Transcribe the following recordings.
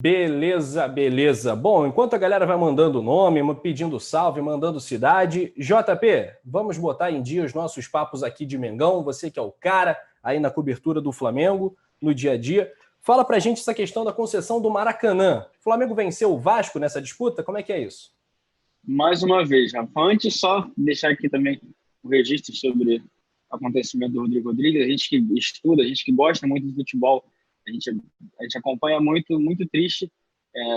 Beleza, beleza. Bom, enquanto a galera vai mandando nome, pedindo salve, mandando cidade, JP, vamos botar em dia os nossos papos aqui de Mengão, você que é o cara aí na cobertura do Flamengo, no dia a dia. Fala pra gente essa questão da concessão do Maracanã. O Flamengo venceu o Vasco nessa disputa? Como é que é isso? Mais uma vez, Rafa. Antes, só deixar aqui também o registro sobre o acontecimento do Rodrigo Rodrigues. A gente que estuda, a gente que gosta muito de futebol, a gente acompanha muito, muito triste.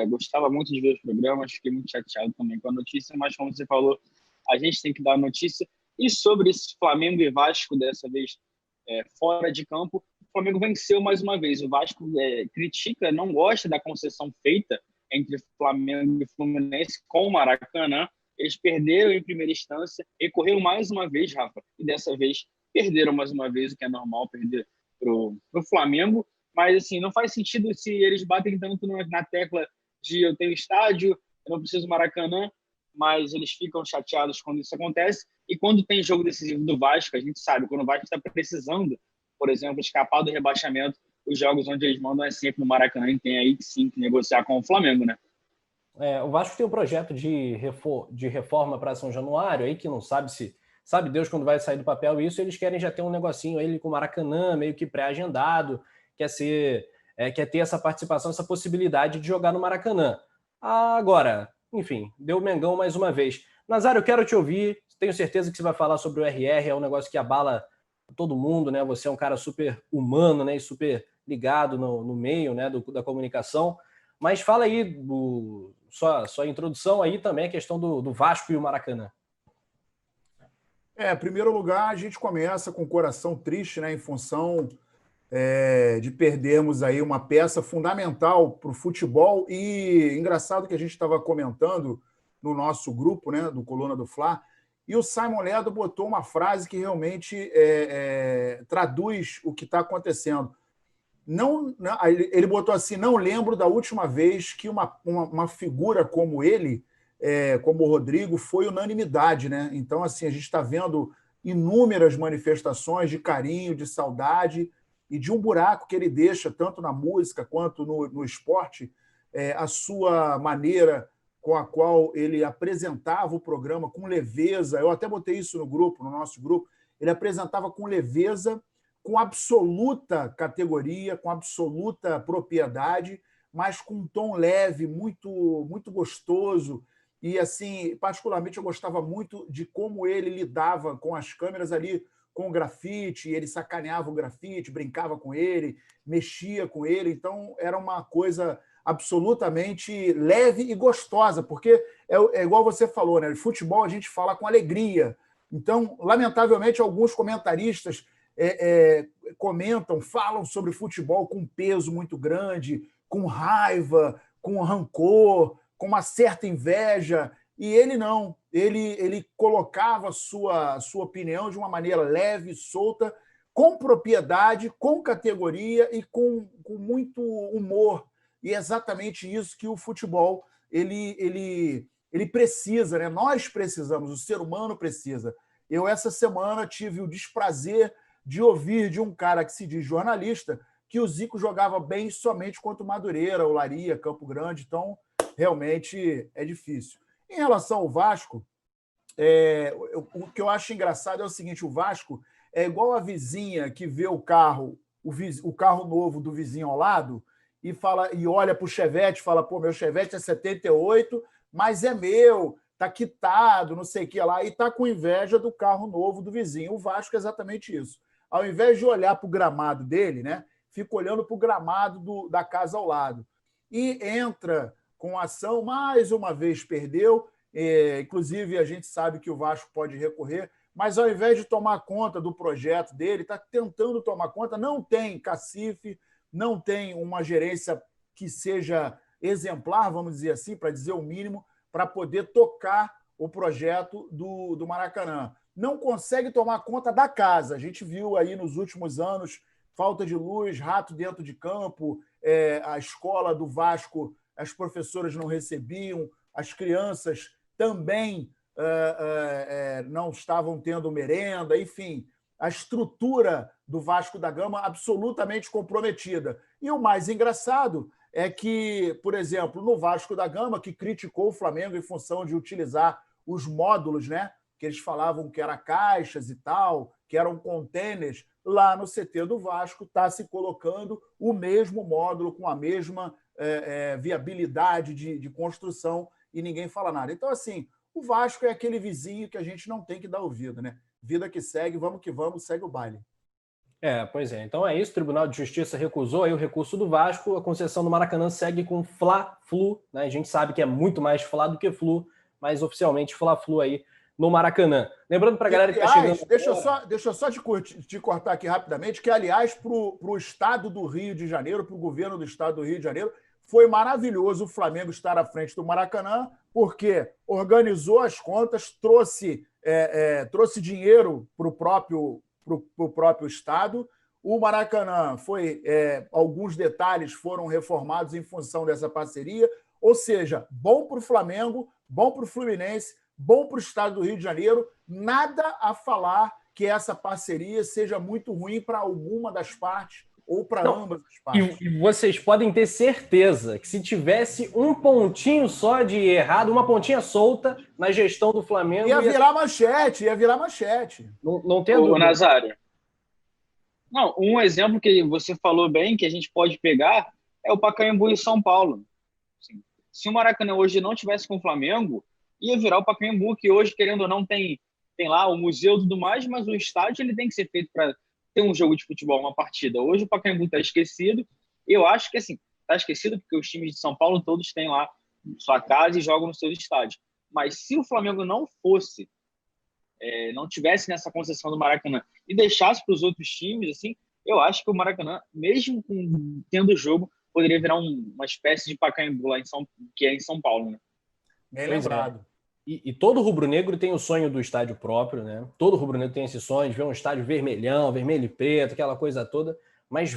Gostava muito de ver os programas, fiquei muito chateado também com a notícia, mas como você falou, a gente tem que dar a notícia. E sobre esse Flamengo e Vasco, dessa vez fora de campo, o Flamengo venceu mais uma vez. O Vasco critica, não gosta da concessão feita entre Flamengo e Fluminense com o Maracanã. Eles perderam em primeira instância, recorreram mais uma vez, Rafa, e dessa vez perderam mais uma vez, o que é normal perder para o Flamengo. Mas, assim, não faz sentido se eles batem tanto na tecla de eu tenho estádio, eu não preciso Maracanã, mas eles ficam chateados quando isso acontece. E quando tem jogo decisivo do Vasco, a gente sabe, quando o Vasco está precisando, por exemplo, escapar do rebaixamento, os jogos onde eles mandam é sempre no Maracanã e tem aí sim que negociar com o Flamengo, né? O Vasco tem um projeto de reforma para São Januário, aí que não sabe se sabe Deus quando vai sair do papel isso, eles querem já ter um negocinho aí com o Maracanã, meio que pré-agendado, quer ter essa participação, essa possibilidade de jogar no Maracanã. Agora, enfim, deu o Mengão mais uma vez. Nazário, eu quero te ouvir, tenho certeza que você vai falar sobre o RR, é um negócio que abala todo mundo, né? Você é um cara super humano, né? E super ligado no meio, né? Da comunicação. Mas fala aí, sua introdução aí também, a questão do Vasco e o Maracanã. Em primeiro lugar, a gente começa com o coração triste, né, em função de perdermos aí uma peça fundamental para o futebol. E engraçado que a gente estava comentando no nosso grupo, né, do Coluna do Fla, e o Simon Ledo botou uma frase que realmente traduz o que está acontecendo. Ele botou assim: não lembro da última vez que uma figura como ele, como o Rodrigo, foi unanimidade, né? Então, assim, a gente está vendo inúmeras manifestações de carinho, de saudade e de um buraco que ele deixa, tanto na música quanto no esporte, a sua maneira com a qual ele apresentava o programa com leveza. Eu até botei isso no grupo, no nosso grupo. Ele apresentava com leveza, com absoluta categoria, com absoluta propriedade, mas com um tom leve, muito, muito gostoso. E, assim, particularmente, eu gostava muito de como ele lidava com as câmeras ali, com o grafite, ele sacaneava o grafite, brincava com ele, mexia com ele. Então, era uma coisa absolutamente leve e gostosa, porque é igual você falou, né? De futebol a gente fala com alegria. Então, lamentavelmente, alguns comentaristas comentam, falam sobre futebol com peso muito grande, com raiva, com rancor, com uma certa inveja, e ele não. Ele colocava a sua opinião de uma maneira leve, solta, com propriedade, com categoria e com muito humor. E é exatamente isso que o futebol ele precisa, né? Nós precisamos, o ser humano precisa. Eu, essa semana, tive o desprazer de ouvir de um cara que se diz jornalista que o Zico jogava bem somente contra o Madureira, o Olaria, Campo Grande. Então, realmente é difícil. Em relação ao Vasco, o que eu acho engraçado é o seguinte: o Vasco é igual a vizinha que vê o carro novo do vizinho ao lado e olha para o Chevette e fala: pô, meu Chevette é 78, mas é meu, tá quitado, não sei o que lá, e está com inveja do carro novo do vizinho. O Vasco é exatamente isso. Ao invés de olhar para o gramado dele, né, fica olhando para o gramado da casa ao lado. E entra com ação, mais uma vez perdeu. Inclusive, a gente sabe que o Vasco pode recorrer, mas ao invés de tomar conta do projeto dele, está tentando tomar conta, não tem cacife, não tem uma gerência que seja exemplar, vamos dizer assim, para dizer o mínimo, para poder tocar o projeto do Maracanã. Não consegue tomar conta da casa. A gente viu aí nos últimos anos falta de luz, rato dentro de campo, a escola do Vasco, as professoras não recebiam, as crianças também não estavam tendo merenda, enfim, a estrutura do Vasco da Gama absolutamente comprometida. E o mais engraçado é que, por exemplo, no Vasco da Gama, que criticou o Flamengo em função de utilizar os módulos, né? Que eles falavam que eram caixas e tal, que eram contêineres, lá no CT do Vasco está se colocando o mesmo módulo, com a mesma viabilidade de construção, e ninguém fala nada. Então, assim, o Vasco é aquele vizinho que a gente não tem que dar ouvido, né? Vida que segue, vamos que vamos, segue o baile. Pois é. Então é isso, o Tribunal de Justiça recusou aí o recurso do Vasco, a concessão do Maracanã segue com Fla-Flu, né? A gente sabe que é muito mais Fla do que Flu, mas oficialmente Fla-Flu aí no Maracanã. Lembrando para a galera que está chegando... Deixa eu só te cortar aqui rapidamente, que, aliás, para o Estado do Rio de Janeiro, para o governo do Estado do Rio de Janeiro, foi maravilhoso o Flamengo estar à frente do Maracanã, porque organizou as contas, trouxe dinheiro para o próprio Estado. O Maracanã alguns detalhes foram reformados em função dessa parceria, ou seja, bom para o Flamengo, bom para o Fluminense, bom para o Estado do Rio de Janeiro, nada a falar que essa parceria seja muito ruim para alguma das partes ou para ambas as partes. E vocês podem ter certeza que se tivesse um pontinho só de errado, uma pontinha solta na gestão do Flamengo... Ia virar manchete. Não tem dúvida. Ô, Nazário, não, um exemplo que você falou bem, que a gente pode pegar, é o Pacaembu em São Paulo. Assim, se o Maracanã hoje não tivesse com o Flamengo, ia virar o Pacaembu, que hoje, querendo ou não, tem lá o museu e tudo mais, mas o estádio ele tem que ser feito para ter um jogo de futebol, uma partida. Hoje o Pacaembu está esquecido. Eu acho que assim, está esquecido porque os times de São Paulo todos têm lá sua casa e jogam nos seus estádios. Mas se o Flamengo não fosse, não tivesse nessa concessão do Maracanã e deixasse para os outros times, assim, eu acho que o Maracanã, mesmo tendo jogo, poderia virar uma espécie de Pacaembu lá que é em São Paulo, né? Bem lembrado. E todo rubro-negro tem o sonho do estádio próprio, né? Todo rubro-negro tem esse sonho de ver um estádio vermelhão, vermelho e preto, aquela coisa toda. Mas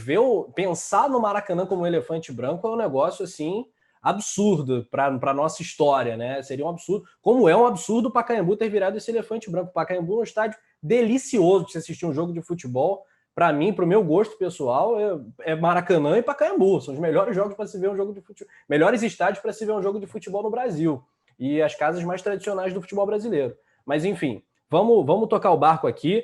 pensar no Maracanã como um elefante branco é um negócio, assim, absurdo para a nossa história, né? Seria um absurdo. Como é um absurdo o Pacaembu ter virado esse elefante branco. O Pacaembu é um estádio delicioso de se assistir um jogo de futebol. Para mim, para o meu gosto pessoal, é Maracanã e Pacaembu. São os melhores jogos para se ver um jogo de futebol. Melhores estádios para se ver um jogo de futebol no Brasil. E as casas mais tradicionais do futebol brasileiro. Mas, enfim, vamos tocar o barco aqui.